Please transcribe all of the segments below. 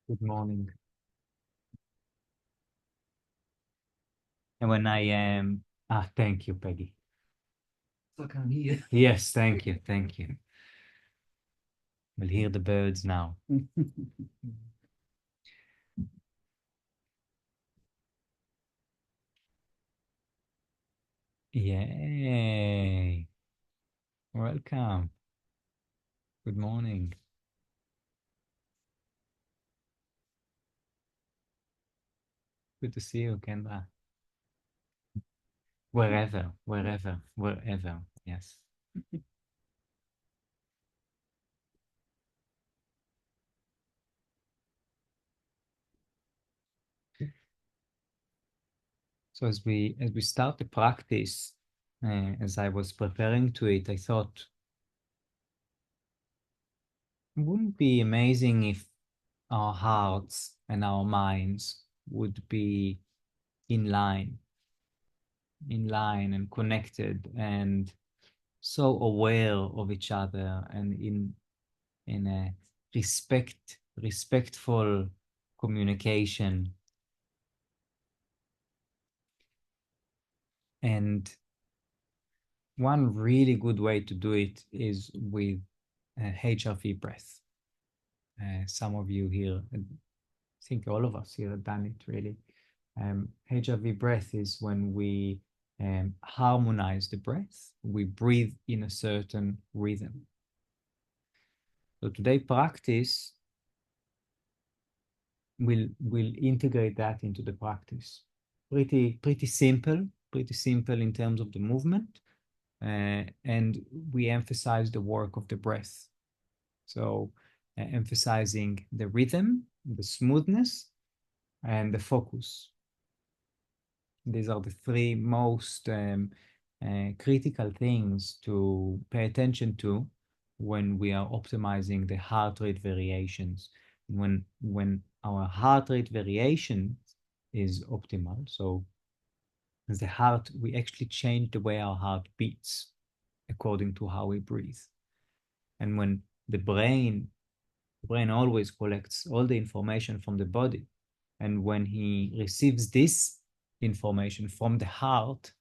Good morning. And when I am, thank you, Peggy. So I can hear. Yes, thank you, thank you. We'll hear the birds now. Yay. Welcome. Good morning. Good to see you, Kendra. Wherever. Yes. So as we start the practice, as I was preparing to it, I thought, wouldn't it be amazing if our hearts and our minds would be in line, and connected and so aware of each other and in a respectful communication. And one really good way to do it is with HRV breath. Some of you here, I think all of us here have done it really. HRV breath is when we harmonize the breath. We breathe in a certain rhythm. So today practice will integrate that into the practice. Pretty simple in terms of the movement, and we emphasize the work of the breath. So emphasizing the rhythm, the smoothness, and the focus. These are the three most critical things to pay attention to when we are optimizing the heart rate variations. When our heart rate variation is optimal, so the heart, we actually change the way our heart beats according to how we breathe. And when the brain always collects all the information from the body, and when he receives this information from the heart,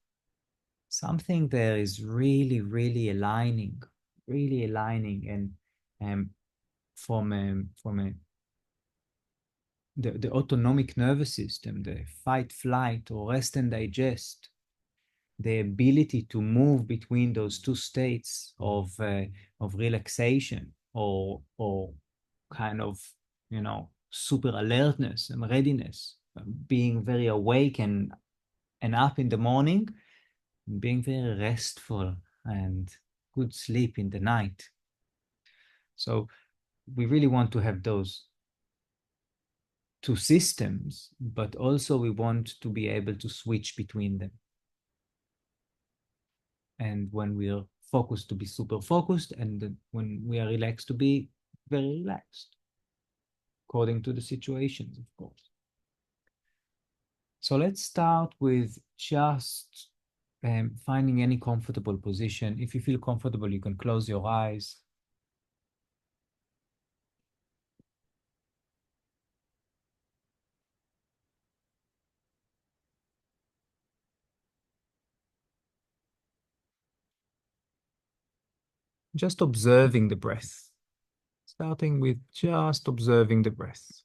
something there is really aligning, and from the autonomic nervous system, the fight, flight, or rest and digest, the ability to move between those two states of relaxation or kind of super alertness and readiness, being very awake and up in the morning, being very restful and good sleep in the night. So we really want to have those two systems, but also we want to be able to switch between them. And when we are focused, to be super focused, and when we are relaxed, to be very relaxed, according to the situations, of course. So let's start with just finding any comfortable position. If you feel comfortable, you can close your eyes. Just observing the breath, starting with just observing the breath.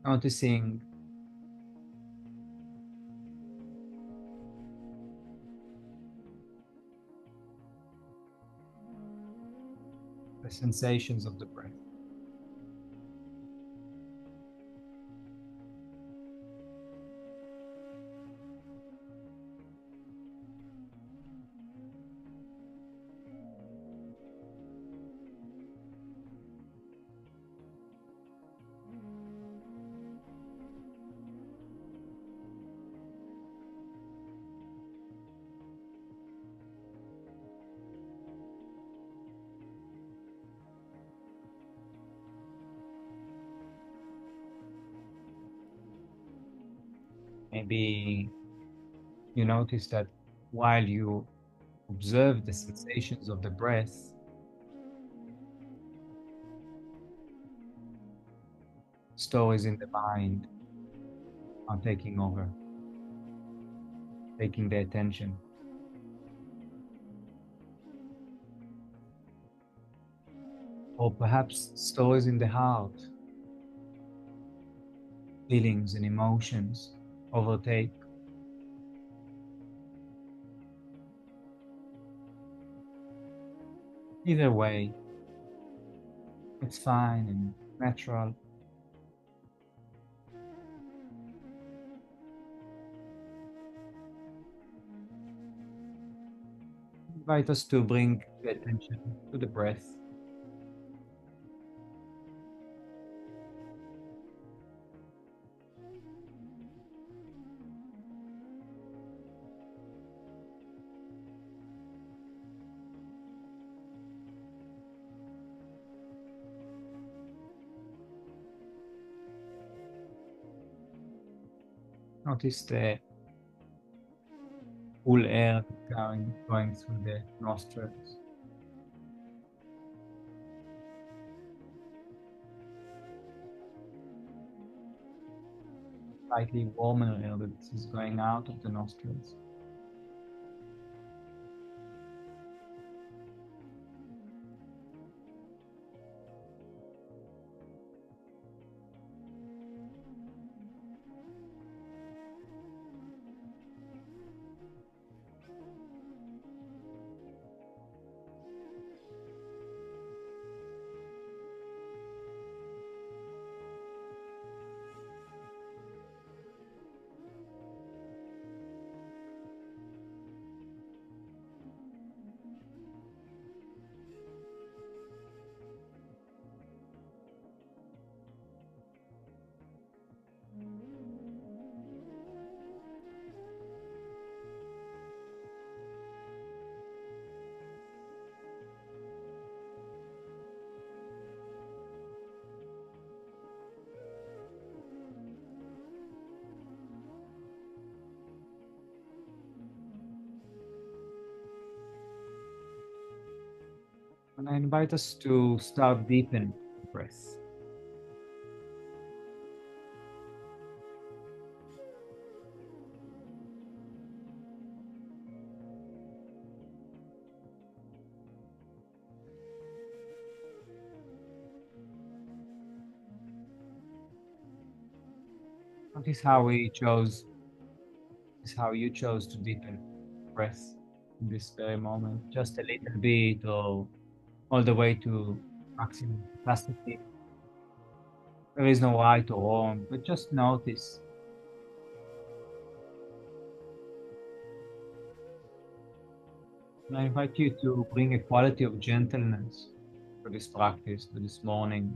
Noticing the sensations of the breath. Maybe you notice that while you observe the sensations of the breath, stories in the mind are taking over, taking the attention. Or perhaps stories in the heart, feelings and emotions overtake. Either way, it's fine and natural. Invite us to bring the attention to the breath. Notice the cool air going through the nostrils. Slightly warmer air that is going out of the nostrils. And I invite us to start deepen the breath. Notice how we chose, is how you chose to deepen breath in this very moment, just a little bit or all the way to maximum capacity. There is no right or wrong, but just notice. And I invite you to bring a quality of gentleness to this practice, to this morning.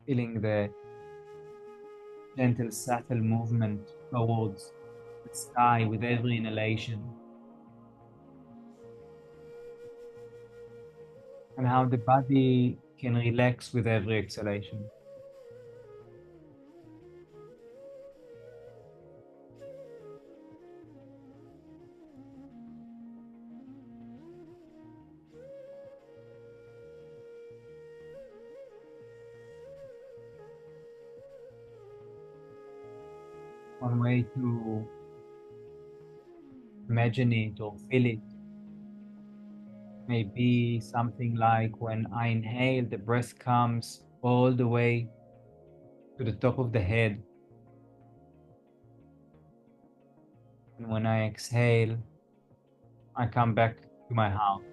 Feeling the gentle, subtle movement towards the sky with every inhalation, and how the body can relax with every exhalation. One way to imagine it or feel it may be something like when I inhale, the breath comes all the way to the top of the head. And when I exhale, I come back to my heart.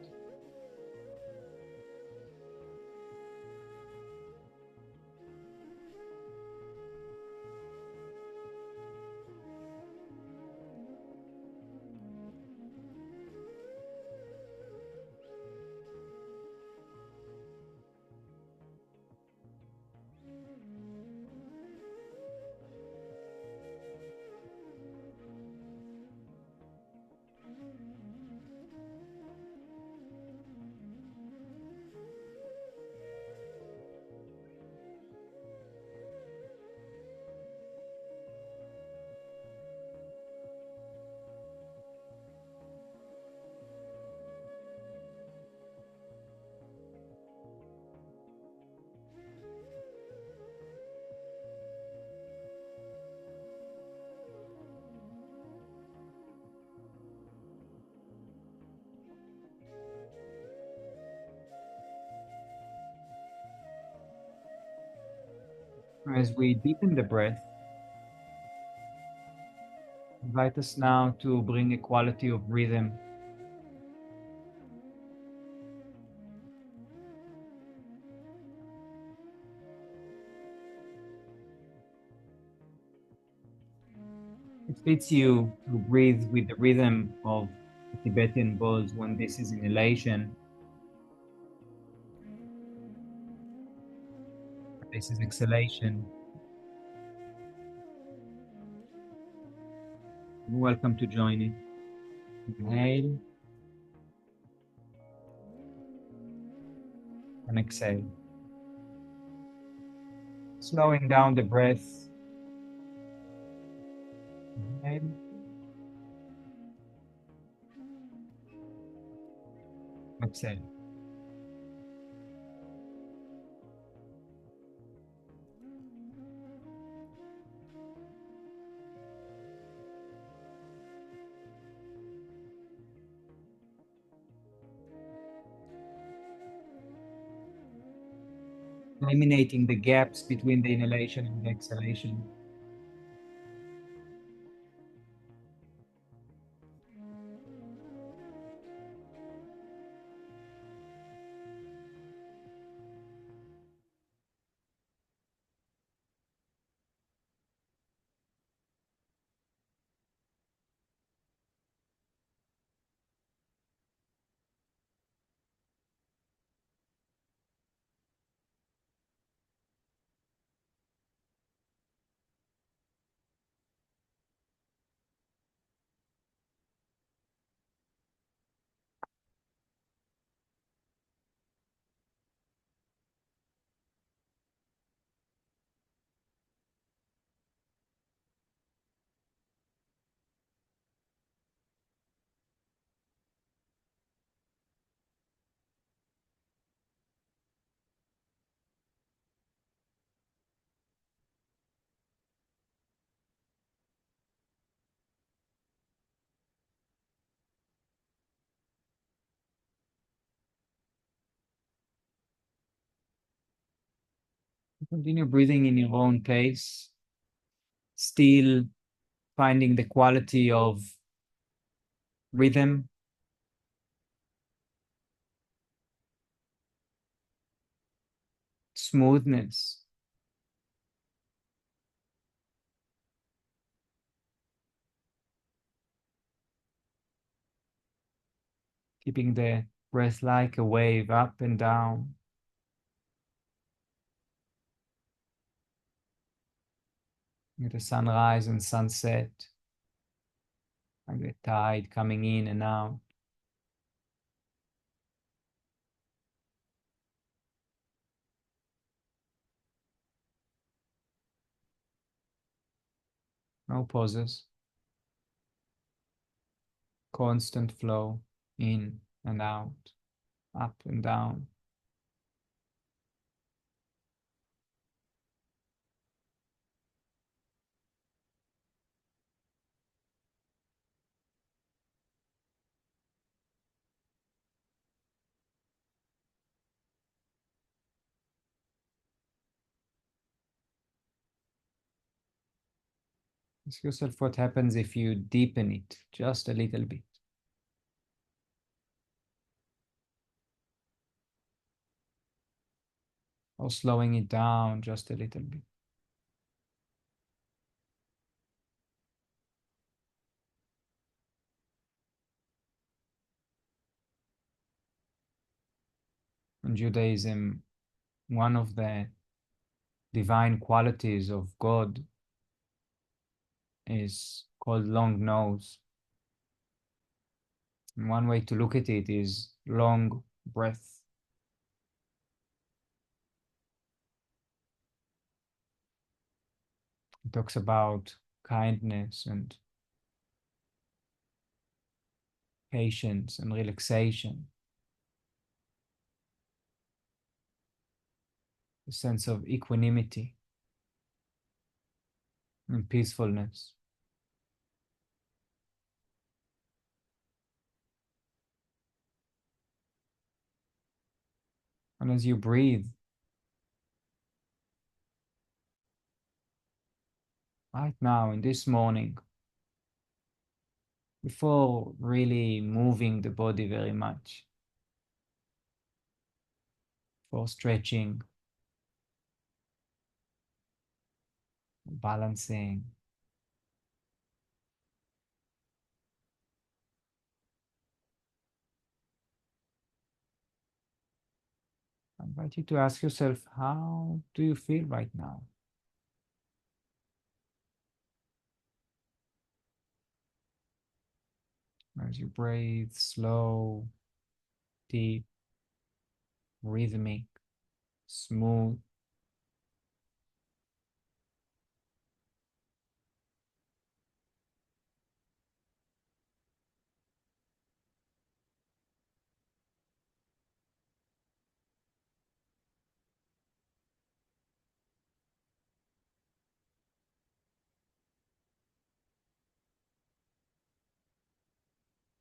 As we deepen the breath, invite us now to bring a quality of rhythm. It fits you to breathe with the rhythm of the Tibetan bows when this is inhalation, this is exhalation. You're welcome to join it. Inhale and exhale. Slowing down the breath. Inhale, exhale. Eliminating the gaps between the inhalation and the exhalation. Continue breathing in your own pace, still finding the quality of rhythm, smoothness, keeping the breath like a wave up and down, with the sunrise and sunset, like the tide coming in and out. No pauses, constant flow in and out, up and down. Ask yourself what happens if you deepen it just a little bit, or slowing it down just a little bit. In Judaism, one of the divine qualities of God is called long nose. And one way to look at it is long breath. It talks about kindness and patience and relaxation, a sense of equanimity and peacefulness. And as you breathe, right now in this morning, before really moving the body very much, for stretching, balancing. I invite you to ask yourself, how do you feel right now? As you breathe, slow, deep, rhythmic, smooth.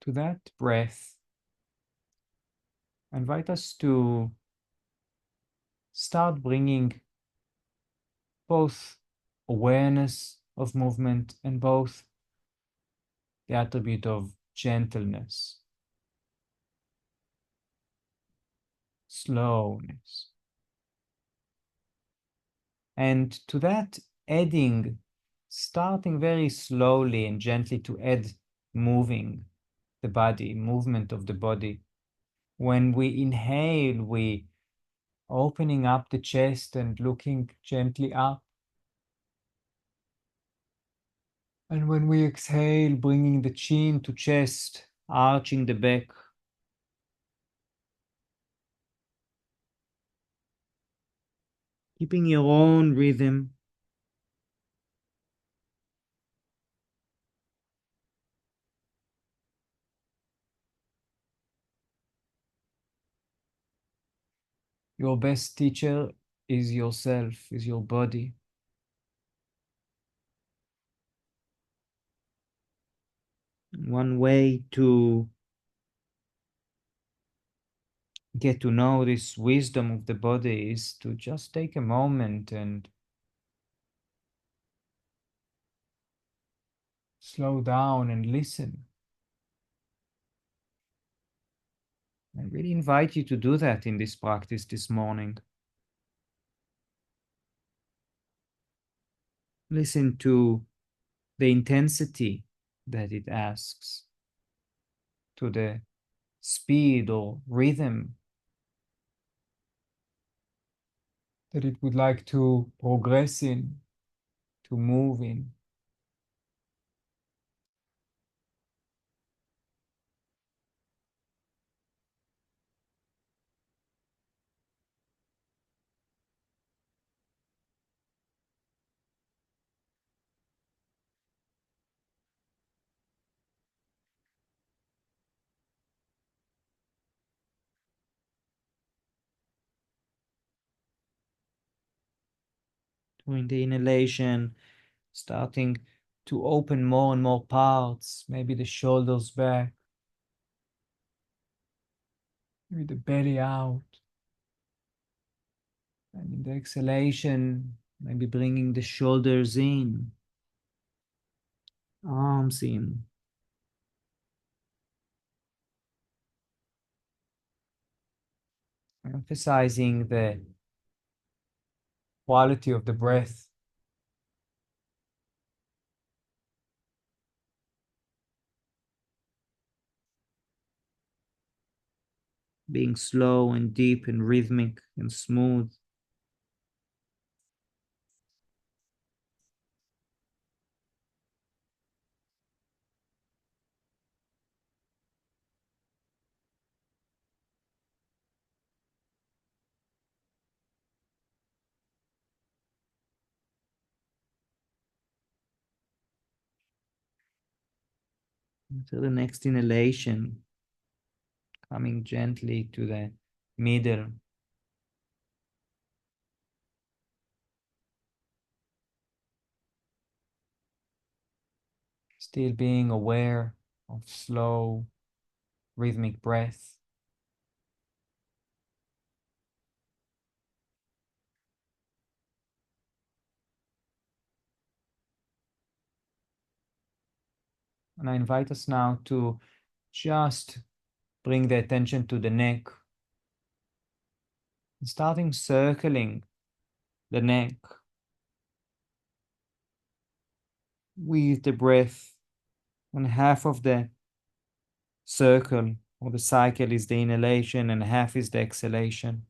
To that breath, I invite us to start bringing both awareness of movement and both the attribute of gentleness, slowness. And to that, adding, starting very slowly and gently to add moving the body, movement of the body. When we inhale, we opening up the chest and looking gently up. And when we exhale, bringing the chin to chest, arching the back. Keeping your own rhythm. Your best teacher is yourself, is your body. One way to get to know this wisdom of the body is to just take a moment and slow down and listen. I really invite you to do that in this practice this morning. Listen to the intensity that it asks, to the speed or rhythm that it would like to progress in, to move in. During the inhalation, starting to open more and more parts, maybe the shoulders back, maybe the belly out. And in the exhalation, maybe bringing the shoulders in, arms in. Emphasizing the quality of the breath, being slow and deep and rhythmic and smooth. Until the next inhalation, coming gently to the middle. Still being aware of slow, rhythmic breath. And I invite us now to just bring the attention to the neck, starting circling the neck with the breath. And half of the circle or the cycle is the inhalation and half is the exhalation.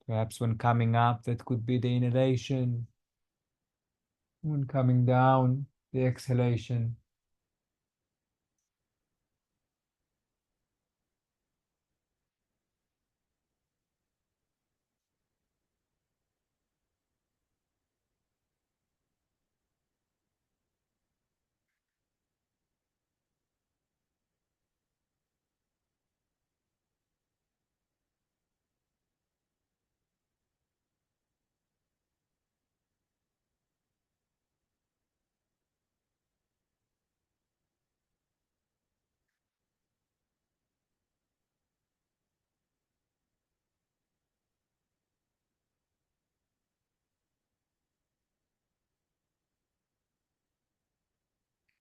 Perhaps when coming up, that could be the inhalation. When coming down, the exhalation.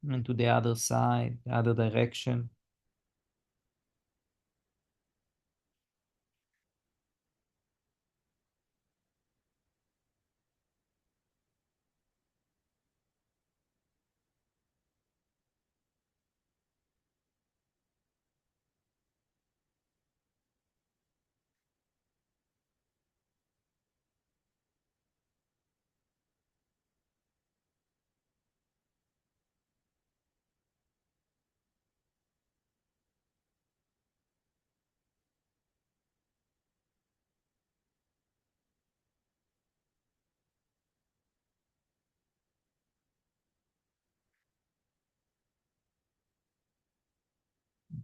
And to the other side, the other direction.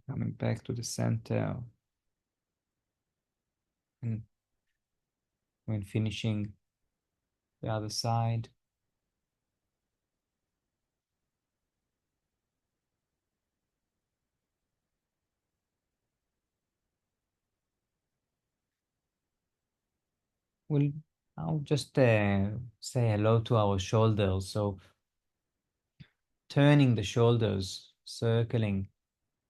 Coming back to the center. And when finishing the other side, we'll I'll just say hello to our shoulders. So turning the shoulders, circling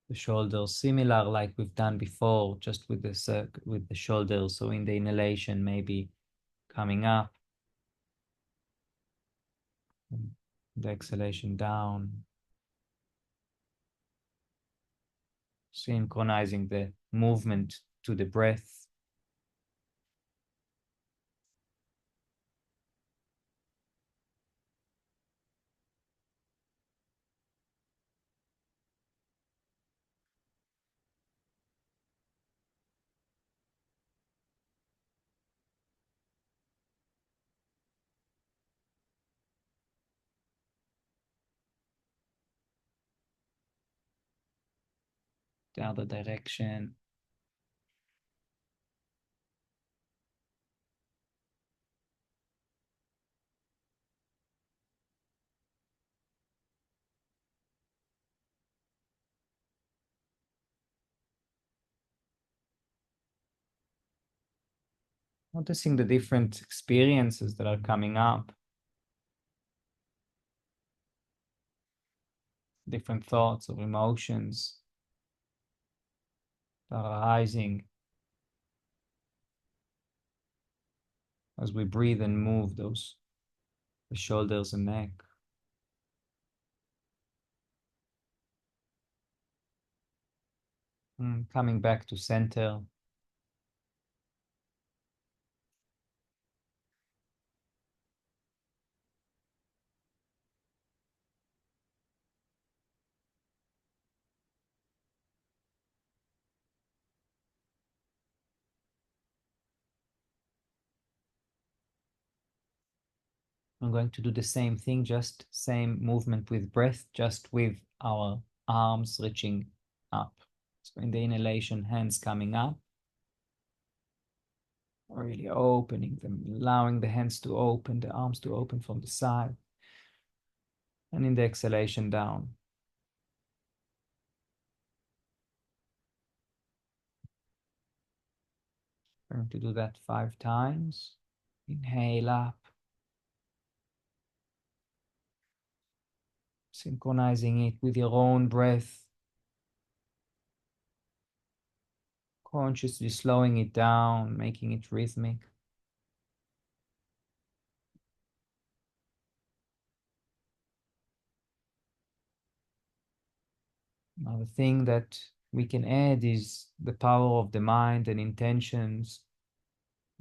the shoulders, similar like we've done before, just with with the shoulders. So in the inhalation, maybe coming up, and the exhalation down, synchronizing the movement to the breath. The other direction. Noticing the different experiences that are coming up, different thoughts or emotions that are arising as we breathe and move the shoulders and neck. Coming back to center. I'm going to do the same thing, just same movement with breath, just with our arms reaching up. So in the inhalation, hands coming up, really opening them, allowing the hands to open, the arms to open from the side. And in the exhalation, down. I'm going to do that 5 times. Inhale up. synchronizing it with your own breath, consciously slowing it down, making it rhythmic. Another thing that we can add is the power of the mind and intentions.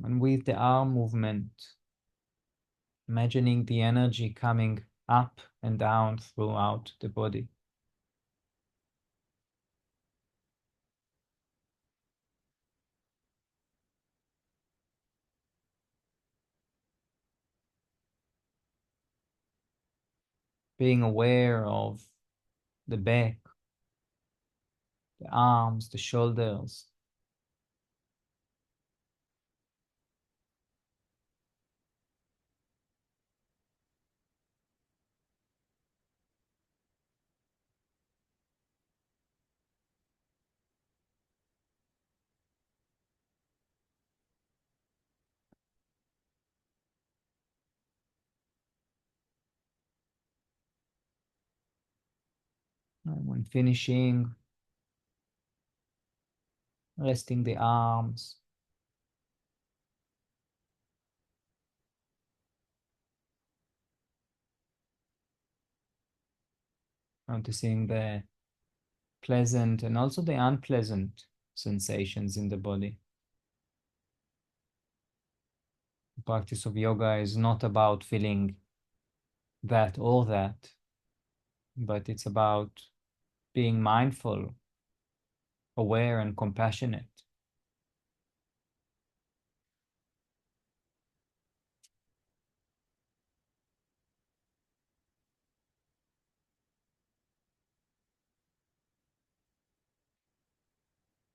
And with the arm movement, imagining the energy coming up and down throughout the body. Being aware of the back, the arms, the shoulders. And when finishing, resting the arms, noticing the pleasant and also the unpleasant sensations in the body. The practice of yoga is not about feeling that or that, but it's about being mindful, aware, and compassionate.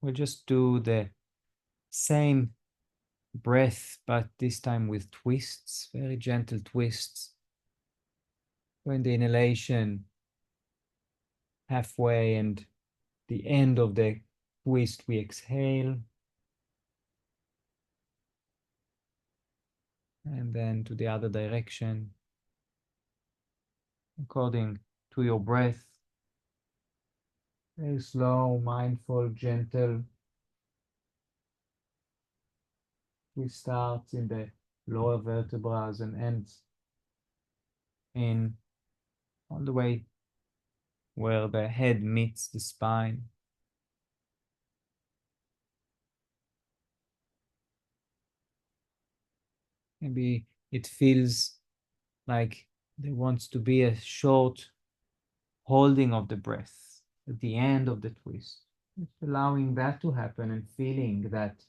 We'll just do the same breath, but this time with twists, very gentle twists. When the inhalation halfway and the end of the twist, we exhale. And then to the other direction, according to your breath. Very slow, mindful, gentle. We start in the lower vertebrae and ends in all the way where the head meets the spine. Maybe it feels like there wants to be a short holding of the breath at the end of the twist. Just allowing that to happen and feeling that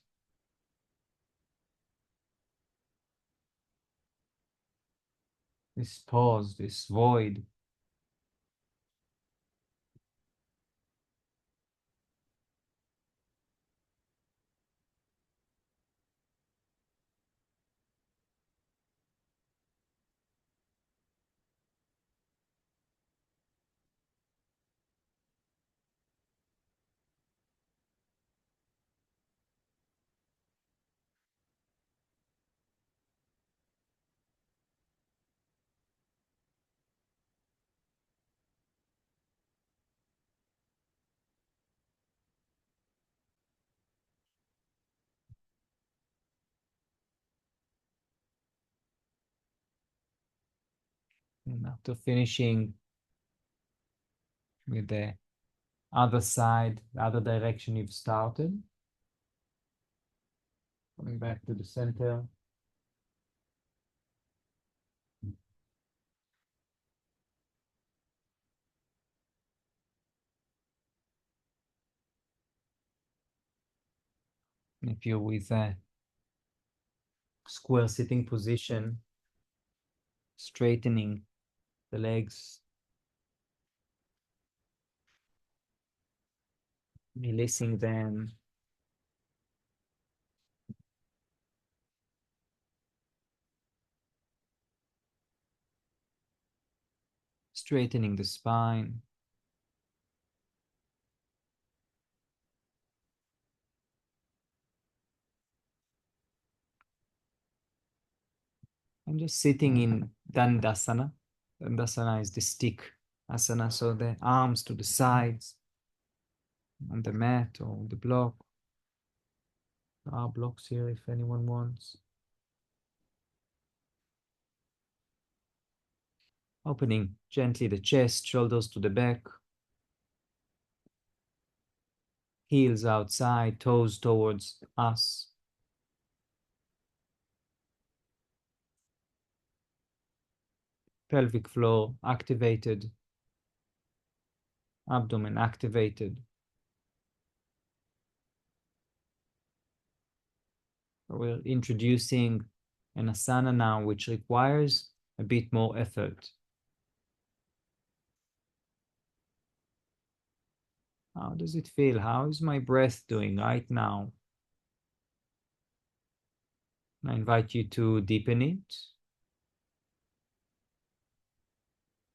this pause, this void. And after finishing with the other side, the other direction you've started, coming back to the center. If you're with a square sitting position, straightening the legs, releasing them, straightening the spine, and just sitting in Dandasana. Dandasana is the stick asana, so the arms to the sides on the mat or the block. There are blocks here if anyone wants. Opening gently the chest, shoulders to the back, heels outside, toes towards us. Pelvic floor activated, abdomen activated. We're introducing an asana now, which requires a bit more effort. How does it feel? How is my breath doing right now? I invite you to deepen it.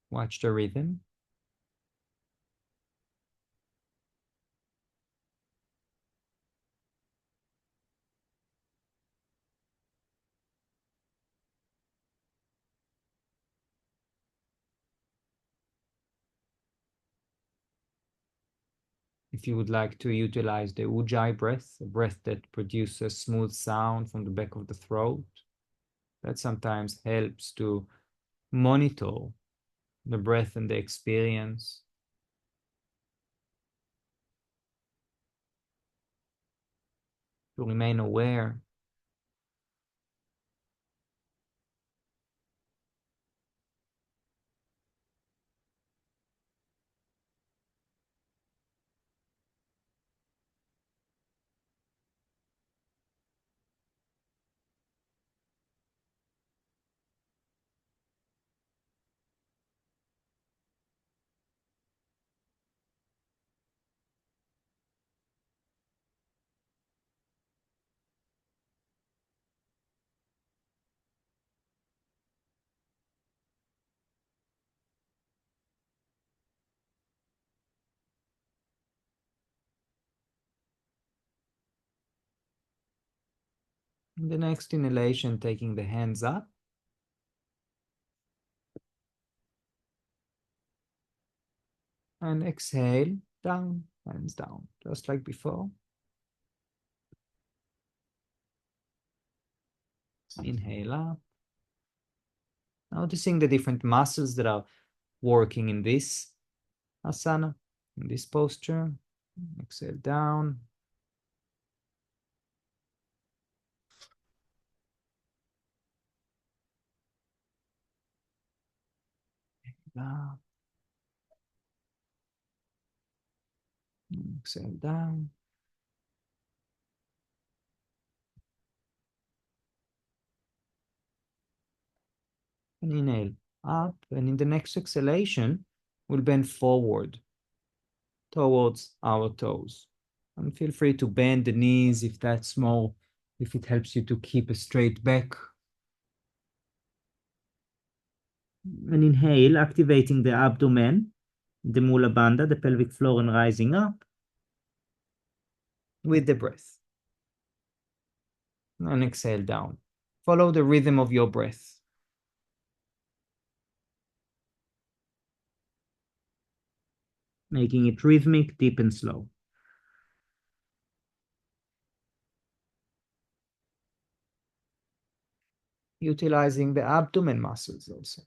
Watch the rhythm. If you would like to utilize the Ujjayi breath, a breath that produces smooth sound from the back of the throat, that sometimes helps to monitor the breath and the experience. To remain aware. In the next inhalation, taking the hands up. And exhale, down, hands down, just like before. Inhale up. Noticing the different muscles that are working in this asana, in this posture. Exhale down. Up. Exhale down. And inhale up. And in the next exhalation, we'll bend forward towards our toes. And feel free to bend the knees if that's more, if it helps you to keep a straight back. And inhale, activating the abdomen, the mula bandha, the pelvic floor, and rising up with the breath. And exhale down. Follow the rhythm of your breath. Making it rhythmic, deep, and slow. Utilizing the abdomen muscles also.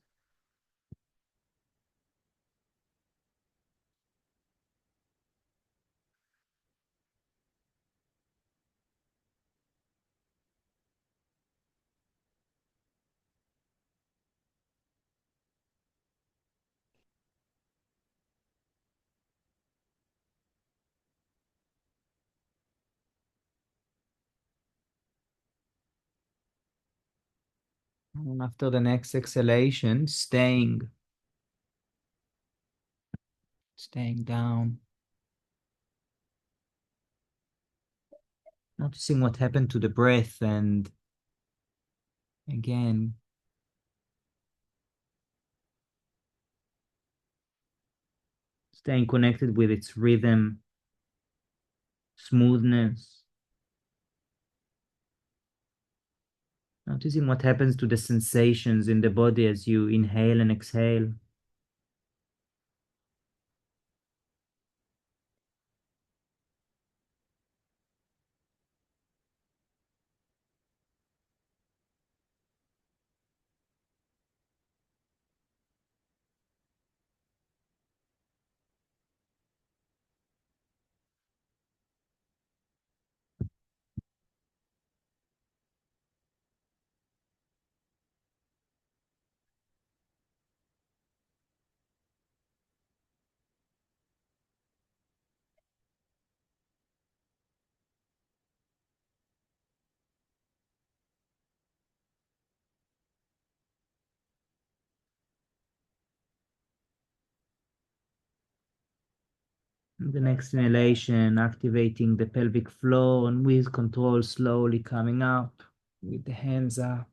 And after the next exhalation, staying down. Noticing what happened to the breath, and again, staying connected with its rhythm, smoothness. Noticing what happens to the sensations in the body as you inhale and exhale. The next inhalation, activating the pelvic floor, and with control, slowly coming up with the hands up.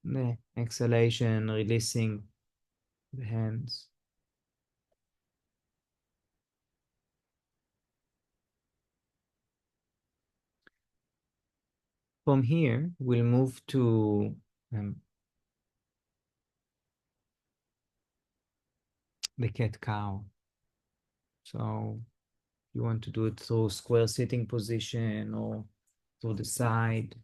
The exhalation, releasing the hands. From here, we'll move to the cat-cow. So you want to do it through square sitting position or through the side.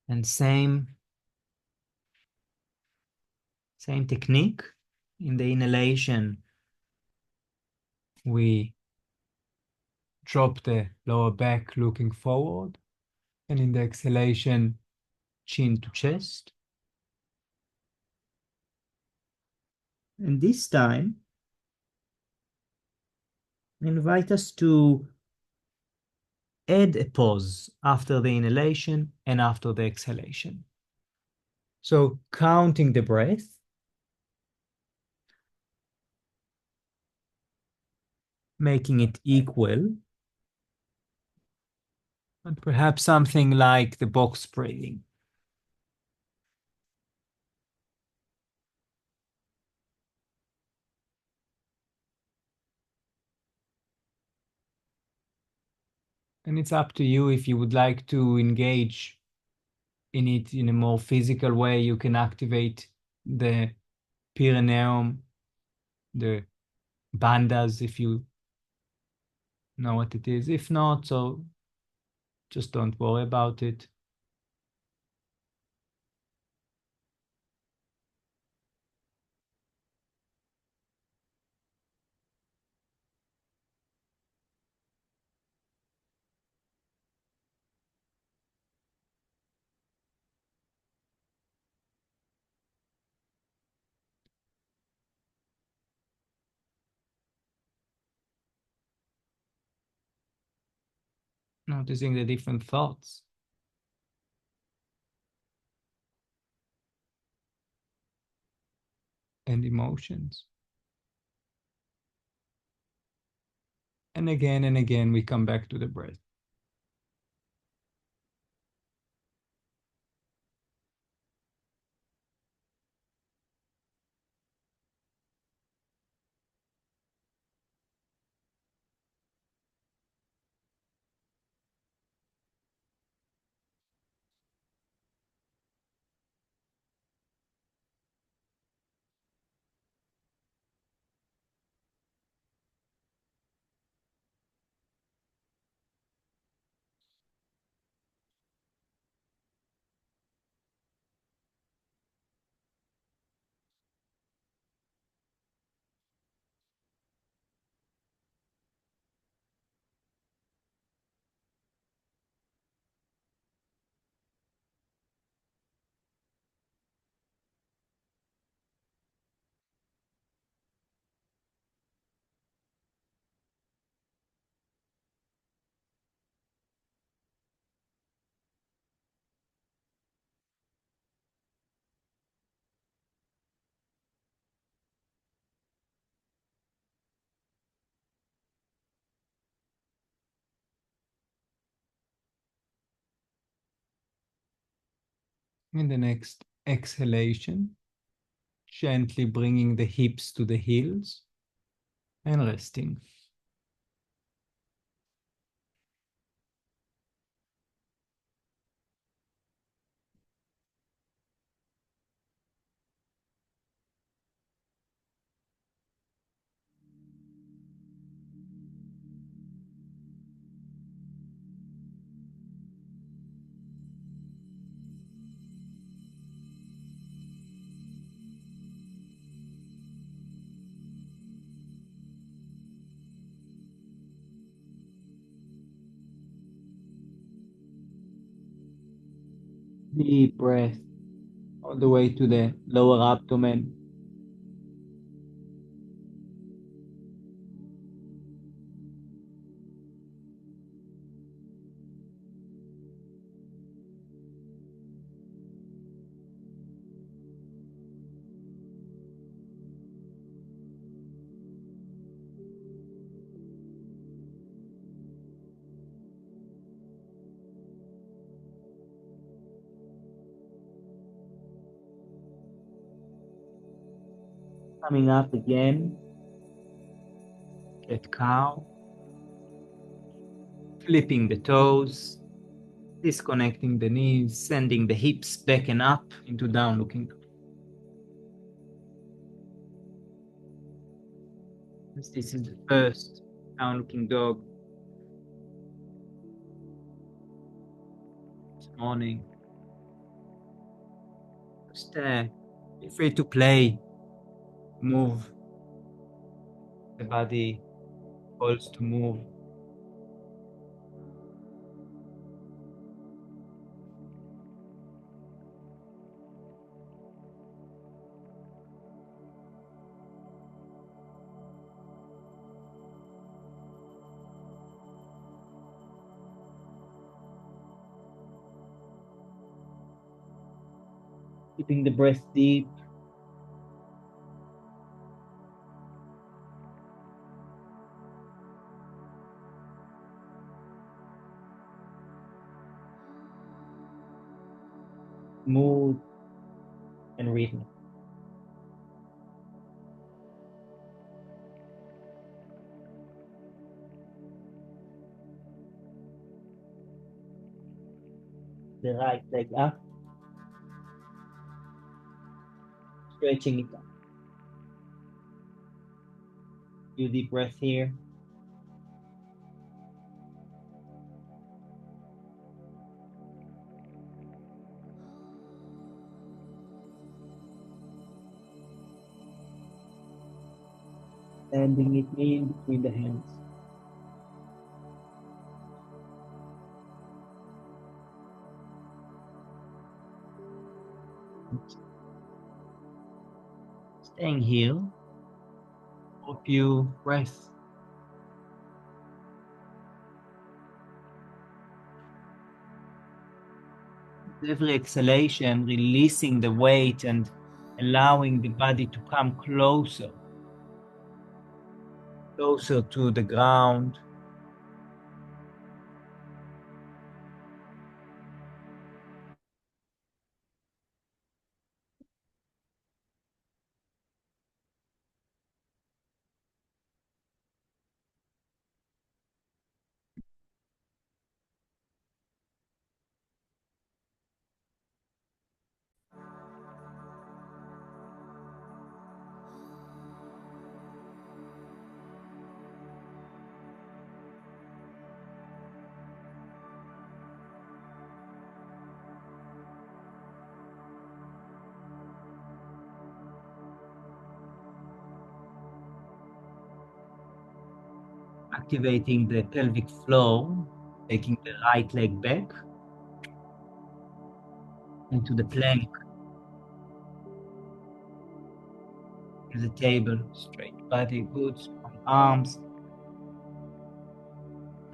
And same technique. In the inhalation, we drop the lower back looking forward. And in the exhalation, chin to chest. And this time, I invite us to add a pause after the inhalation and after the exhalation. So counting the breath, making it equal, and perhaps something like the box breathing. And it's up to you if you would like to engage in it in a more physical way. You can activate the perineum, the bandas, if you know what it is. If not, so just don't worry about it. Noticing the different thoughts and emotions. And again, we come back to the breath. In the next exhalation, gently bringing the hips to the heels and resting. Deep breath all the way to the lower abdomen. Coming up again, cat cow, flipping the toes, disconnecting the knees, sending the hips back and up into down looking. This is the first down looking dog this morning. Just be free to play, move. The body calls to move. Keeping the breath deep. Smooth and rhythmic. The right leg up, stretching it up. Do deep breath here. Bending it in between the hands. Staying here for a few breaths. With every exhalation, releasing the weight and allowing the body to come closer, closer to the ground. Activating the pelvic floor, taking the right leg back into the plank, to the table, straight body, good, strong arms.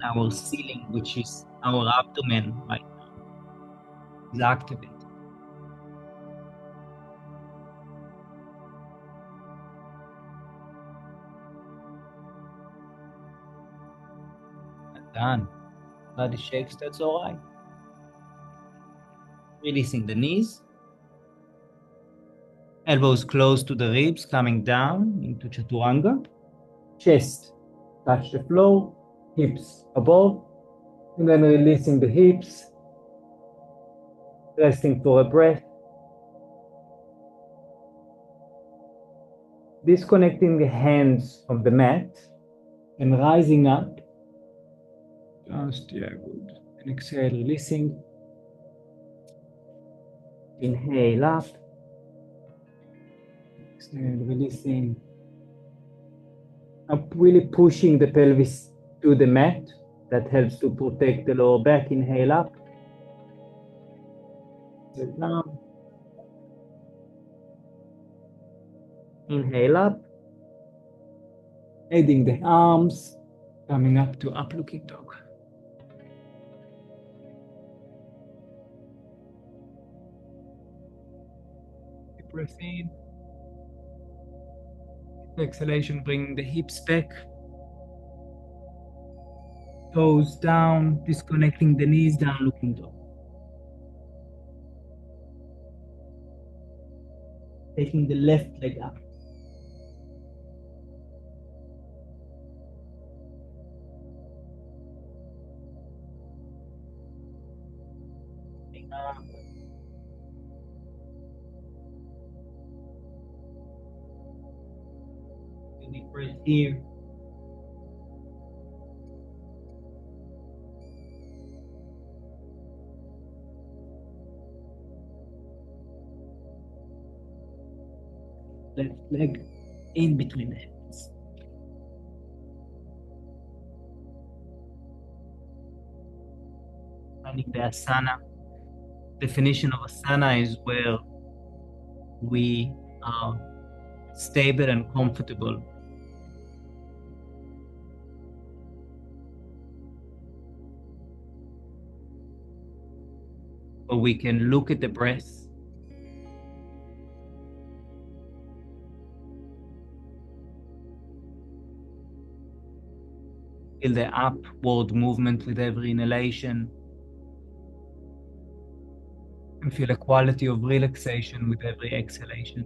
Our ceiling, which is our abdomen right now, is activated. Done. Body shakes, that's all right. Releasing the knees. Elbows close to the ribs, coming down into Chaturanga. Chest touch the floor, hips above, and then releasing the hips, resting for a breath. Disconnecting the hands of the mat and rising up. Just, yeah, good. And exhale, releasing. Inhale up. Exhale, releasing. Up, really pushing the pelvis to the mat. That helps to protect the lower back. Inhale up. Exhale down. Inhale up. Adding the arms, coming up to up looking dog. Deep breath in. Exhalation, bringing the hips back. Toes down, disconnecting the knees, down looking dog. Taking the left leg up. up. Deep breath here. Left leg in between the hips. Finding the asana. Definition of asana is where we are stable and comfortable. Where we can look at the breath, feel the upward movement with every inhalation, and feel a quality of relaxation with every exhalation.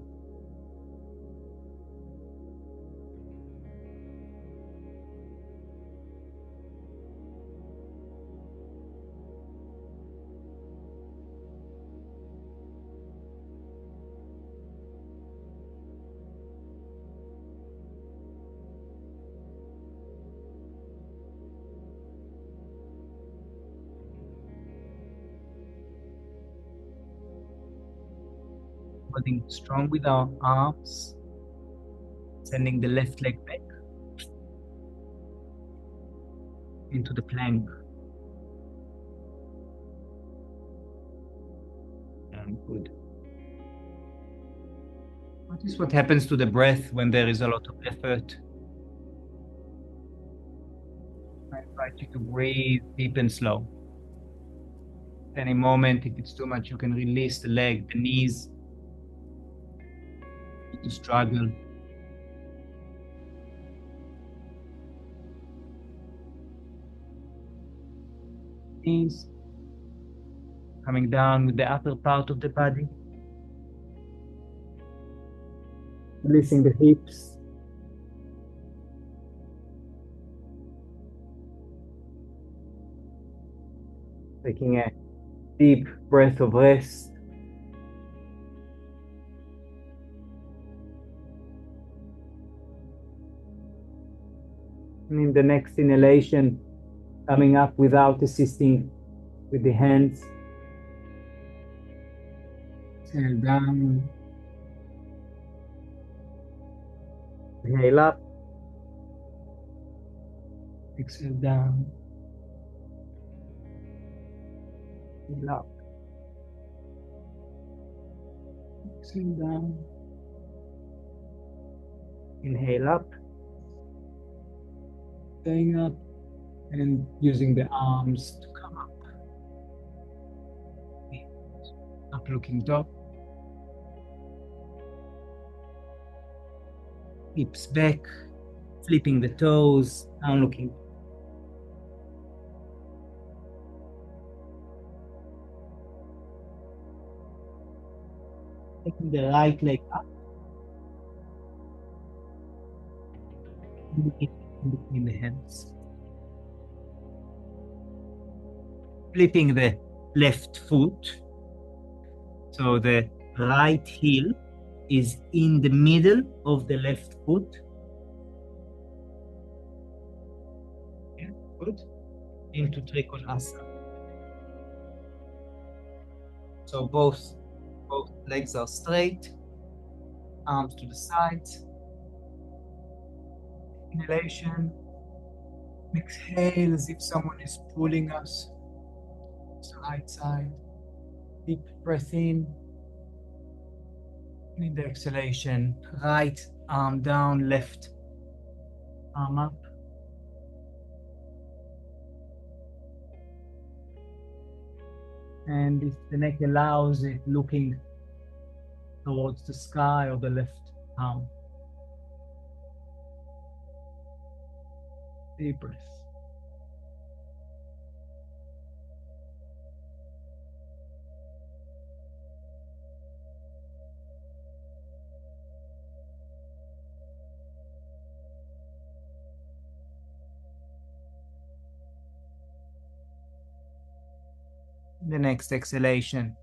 Holding strong with our arms, sending the left leg back into the plank. And good. Notice what happens to the breath when there is a lot of effort. I invite you to breathe deep and slow. At any moment, if it's too much, you can release the leg, the knees, to struggle. Knees coming down with the upper part of the body. Releasing the hips. Taking a deep breath of rest. And in the next inhalation, coming up without assisting with the hands. Exhale down. Inhale up. Exhale down. Inhale up. Exhale down. Inhale up. Staying up and using the arms to come up. Up looking dog. Hips back. Flipping the toes. Down looking. Taking the right leg up. In between the hands. Flipping the left foot. So the right heel is in the middle of the left foot. Yeah, good. Into Trikonasana. So both legs are straight, arms to the sides. Inhalation. Exhale as if someone is pulling us to the right side. Deep breath in. And in the exhalation, right arm down, left arm up. And if the neck allows it, looking towards the sky or the left arm. Deep breath. The next exhalation,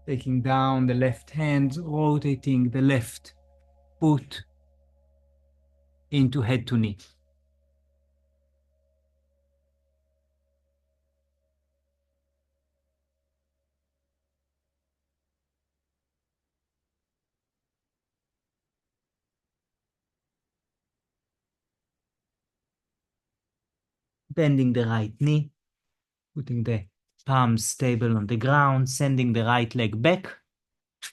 taking down the left hand, rotating the left foot into head to knee. Bending the right knee, putting the palms stable on the ground, sending the right leg back.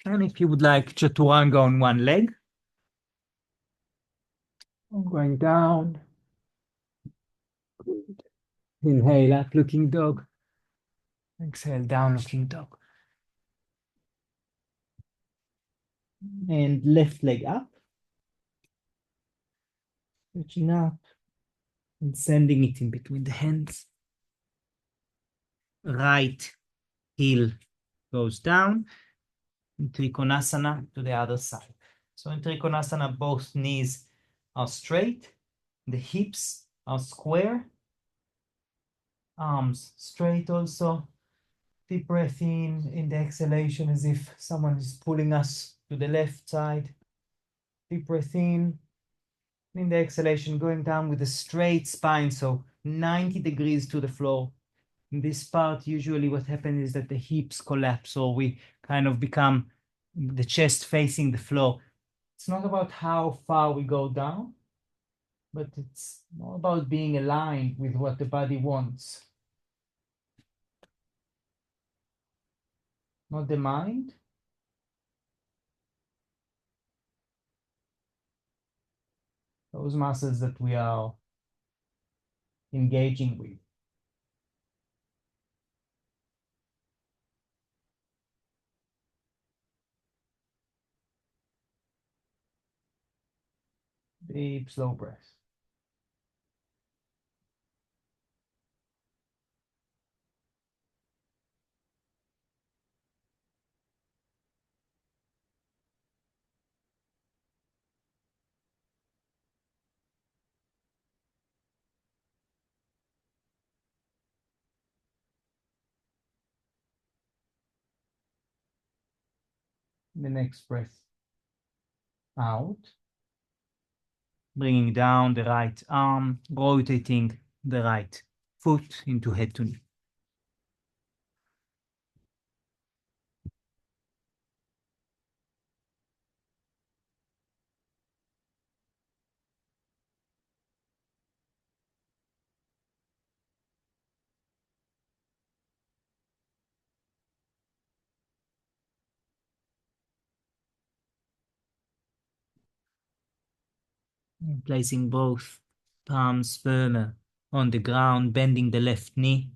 And if you would like chaturanga on one leg, going down. Good. Inhale, up looking dog. Exhale, down looking dog. And left leg up, reaching up and sending it in between the hands. Right heel goes down. In Trikonasana to the other side. So in Trikonasana, both knees are straight, the hips are square, arms straight also. Deep breath in the exhalation as if someone is pulling us to the left side. Deep breath in the exhalation, going down with a straight spine, so 90 degrees to the floor. In this part, usually what happens is that the hips collapse, or we kind of become the chest facing the floor. It's not about how far we go down, but it's more about being aligned with what the body wants. Not the mind. Those muscles that we are engaging with. Deep, slow breath. The next breath out. Bringing down the right arm, rotating the right foot into head to knee. Placing both palms firmer on the ground, bending the left knee,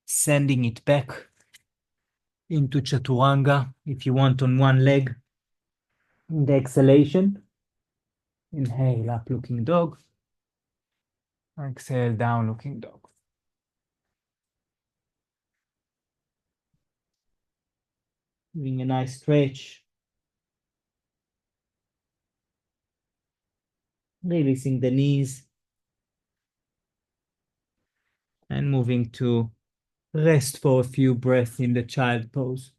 sending it back into chaturanga if you want on one leg. In the exhalation, inhale, up looking dog. Exhale, down looking dog. Doing a nice stretch. Releasing the knees. And moving to rest for a few breaths in the child pose.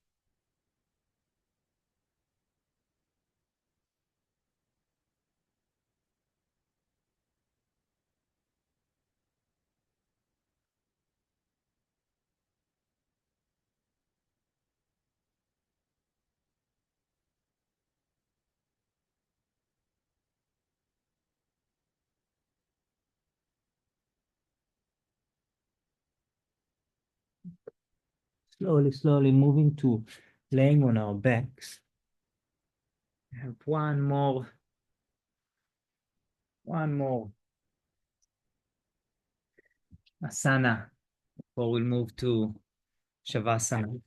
Slowly, slowly moving to laying on our backs. We have one more asana before we'll move to Shavasana.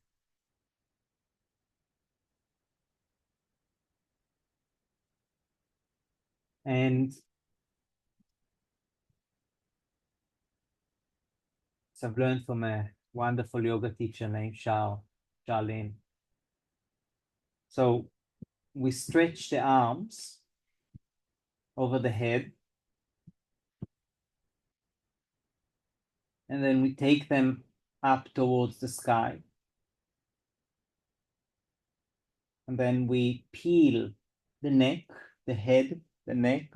And so I've learned from a wonderful yoga teacher named Charlene. So we stretch the arms over the head. And then we take them up towards the sky. And then we peel the neck, the head, the neck,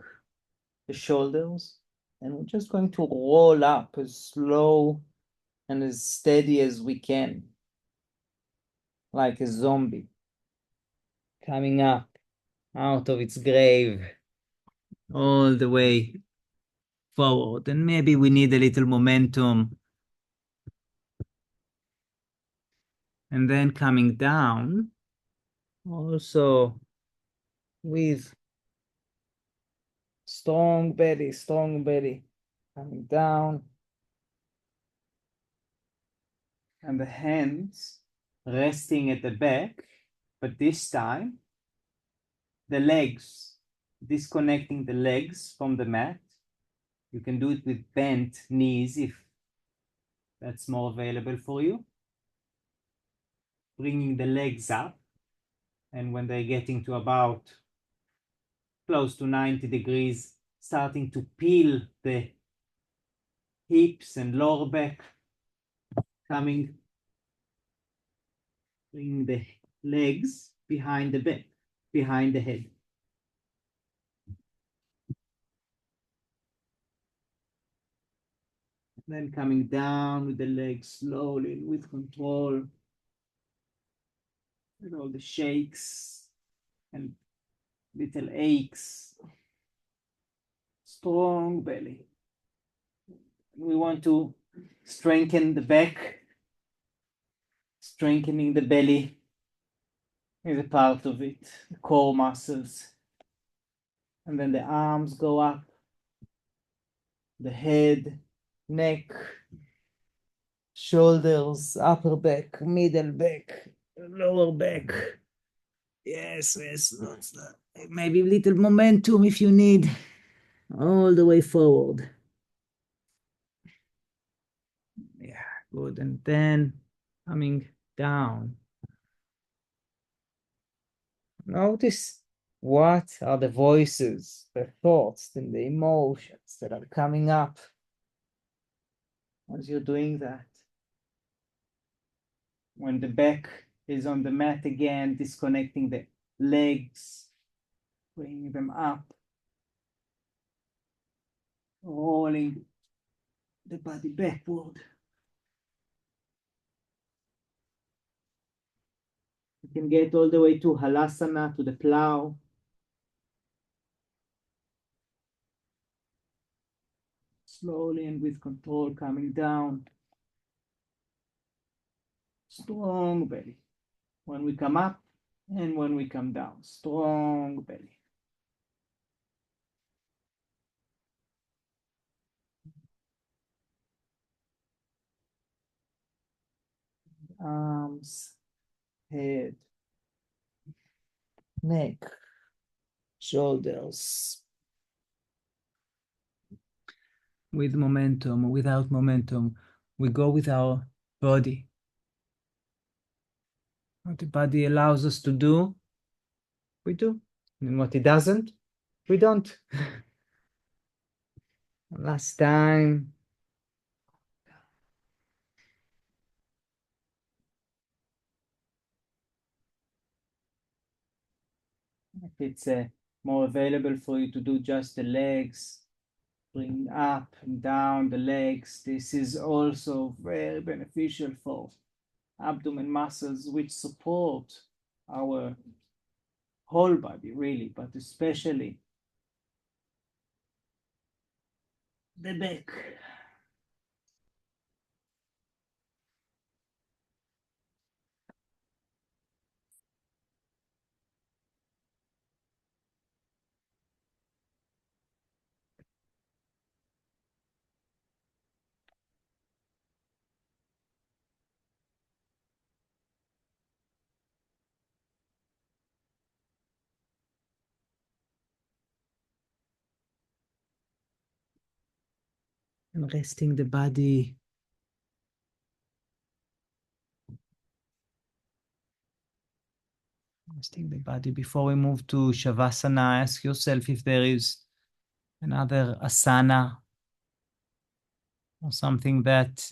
the shoulders, and we're just going to roll up as slow and as steady as we can, like a zombie coming up out of its grave all the way forward. And maybe we need a little momentum. And then coming down, also with strong belly, coming down. And the hands resting at the back, but this time the legs, disconnecting the legs from the mat. You can do it with bent knees if that's more available for you. Bringing the legs up, and when they're getting to about close to 90 degrees, starting to peel the hips and lower back, coming, bringing the legs behind the back, behind the head. Then coming down with the legs slowly and with control, with all the shakes and little aches. Strong belly. We want to strengthen the back. Strengthening the belly is a part of it, the core muscles. And then the arms go up, the head, neck, shoulders, upper back, middle back, lower back. Yes, maybe a little momentum if you need, all the way forward. Yeah, good. And then coming down. Notice what are the voices, the thoughts, and the emotions that are coming up as you're doing that. When the back is on the mat again, disconnecting the legs, bringing them up, rolling the body backward. You can get all the way to halasana, to the plow. Slowly and with control coming down. Strong belly. When we come up and when we come down, strong belly. Arms, head, neck, shoulders. With momentum, without momentum, we go with our body. What the body allows us to do, we do. And what it doesn't, we don't. Last time. If it's more available for you to do just the legs, bring up and down the legs. This is also very beneficial for abdomen muscles, which support our whole body, really, but especially the back. And resting the body. Resting the body. Before we move to Shavasana, ask yourself if there is another asana or something that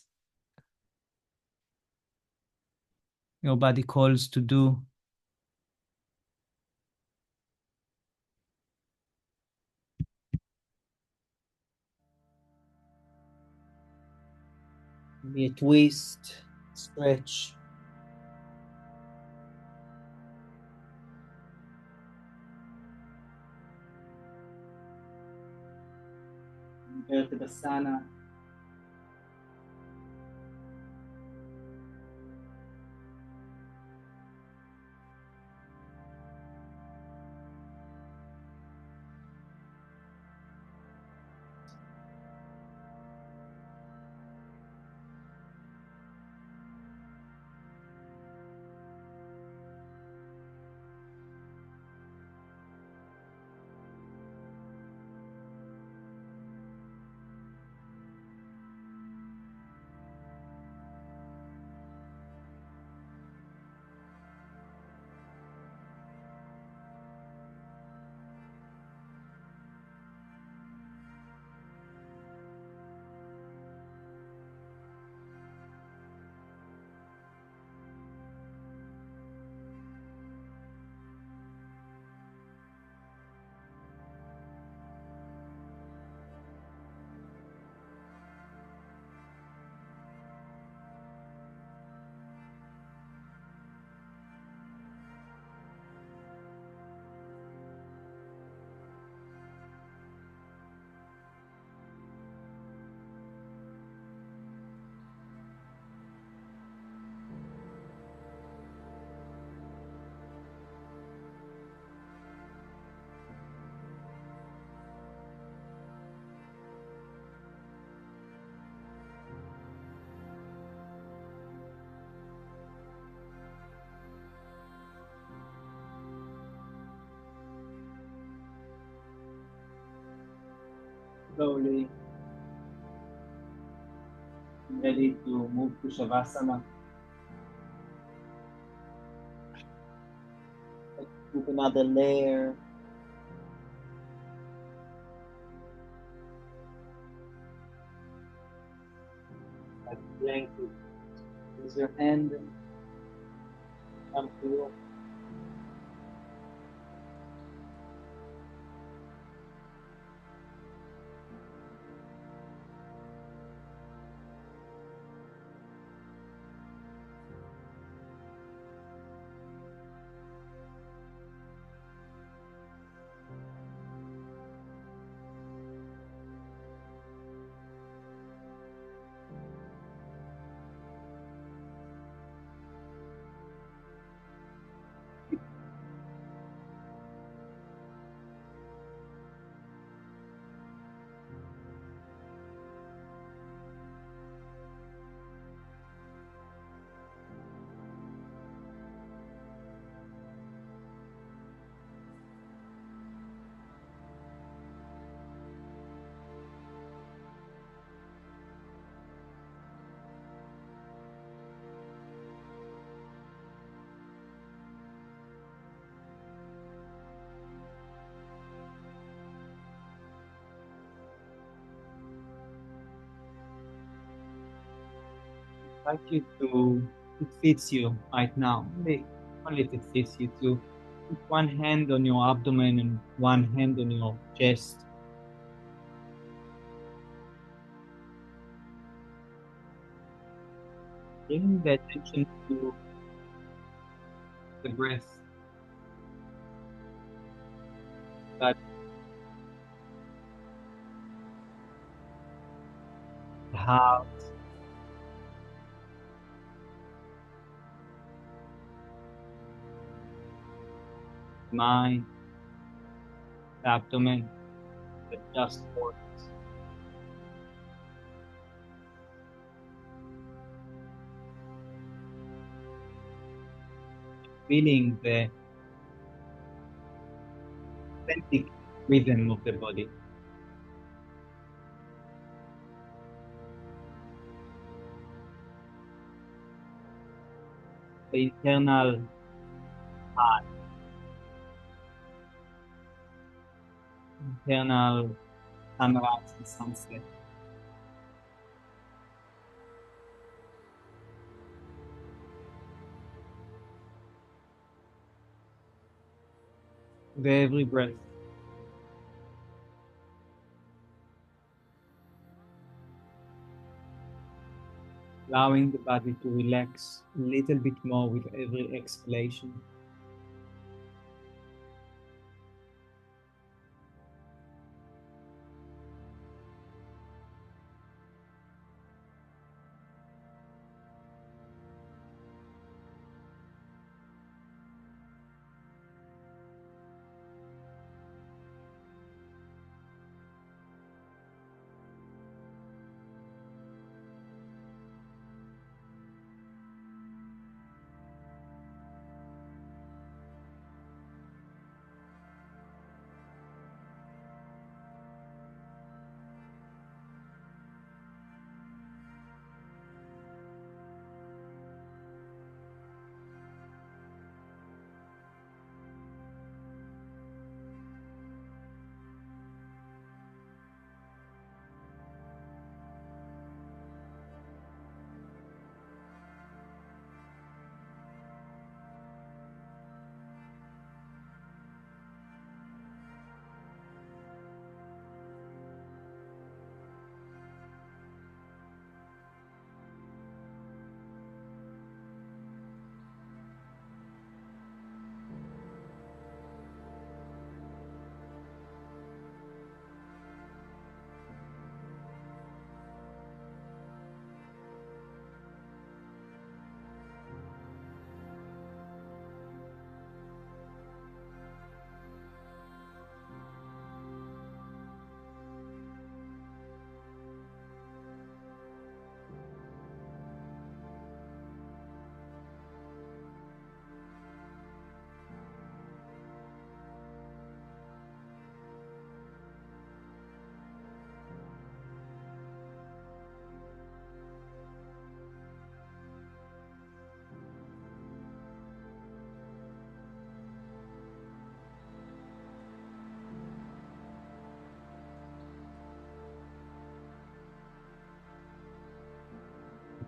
your body calls to do. Maybe a twist, stretch. Vertebasana. Slowly, ready to move to Shavasana. Let's do another layer. Like a blanket. Use your hand and come to you. Like you to, it fits you right now. Only if it fits you to put one hand on your abdomen and one hand on your chest. Bringing the attention to the breath, but the heart, mind, the abdomen, that just works. Feeling the authentic rhythm of the body, the internal high, internal sunrise and sunset. with every breath, allowing the body to relax a little bit more with every exhalation.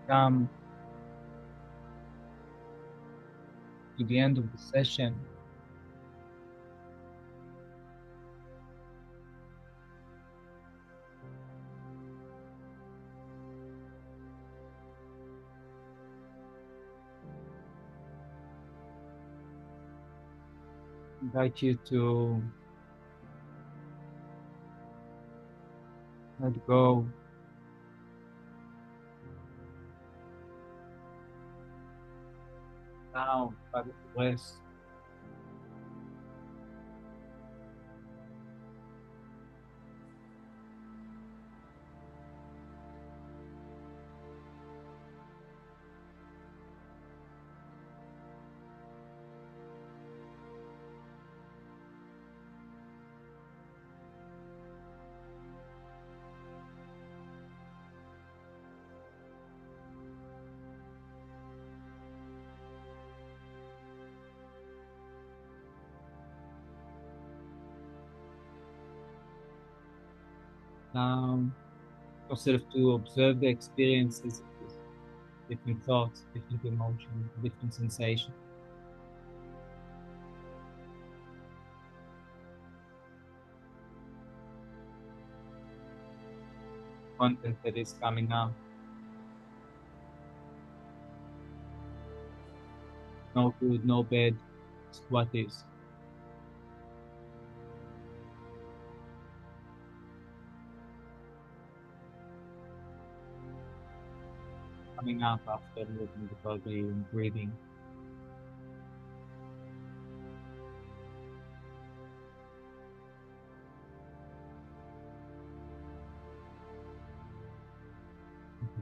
Come to the end of the session. Invite you to let go, now, body to rest, allow yourself to observe the experiences, different thoughts, different emotions, different sensations, content that is coming out. No good, no bad, just what is. Coming up after moving the body and breathing.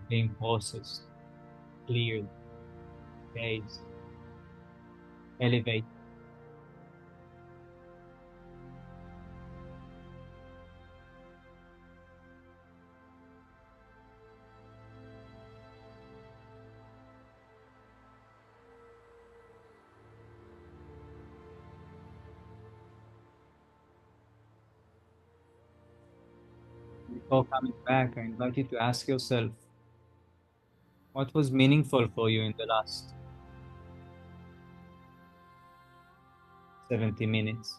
Being processed, cleared, phased, elevated. Before coming back, I invite you to ask yourself, what was meaningful for you in the last 70 minutes?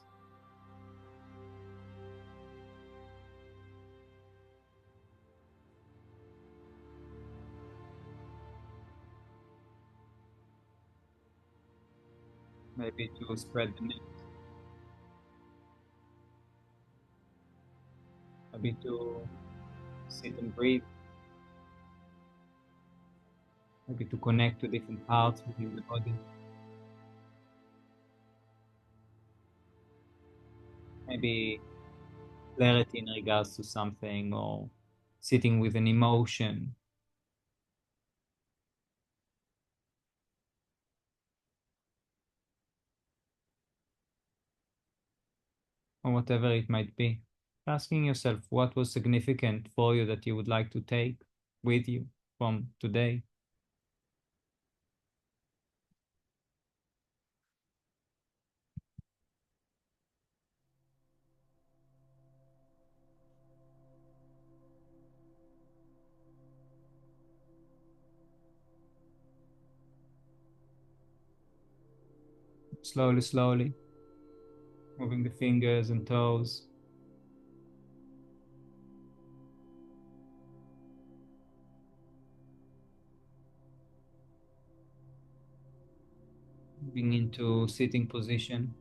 maybe to spread the net, maybe to sit and breathe, maybe to connect to different parts within the body, maybe clarity in regards to something or sitting with an emotion or whatever it might be. Asking yourself what was significant for you that you would like to take with you from today. Slowly, slowly, moving the fingers and toes, moving into sitting position,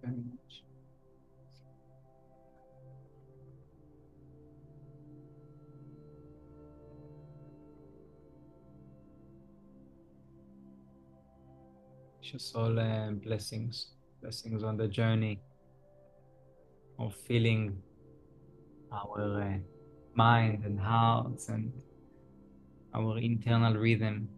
very much. Just all blessings, blessings on the journey of feeling our mind and hearts and our internal rhythm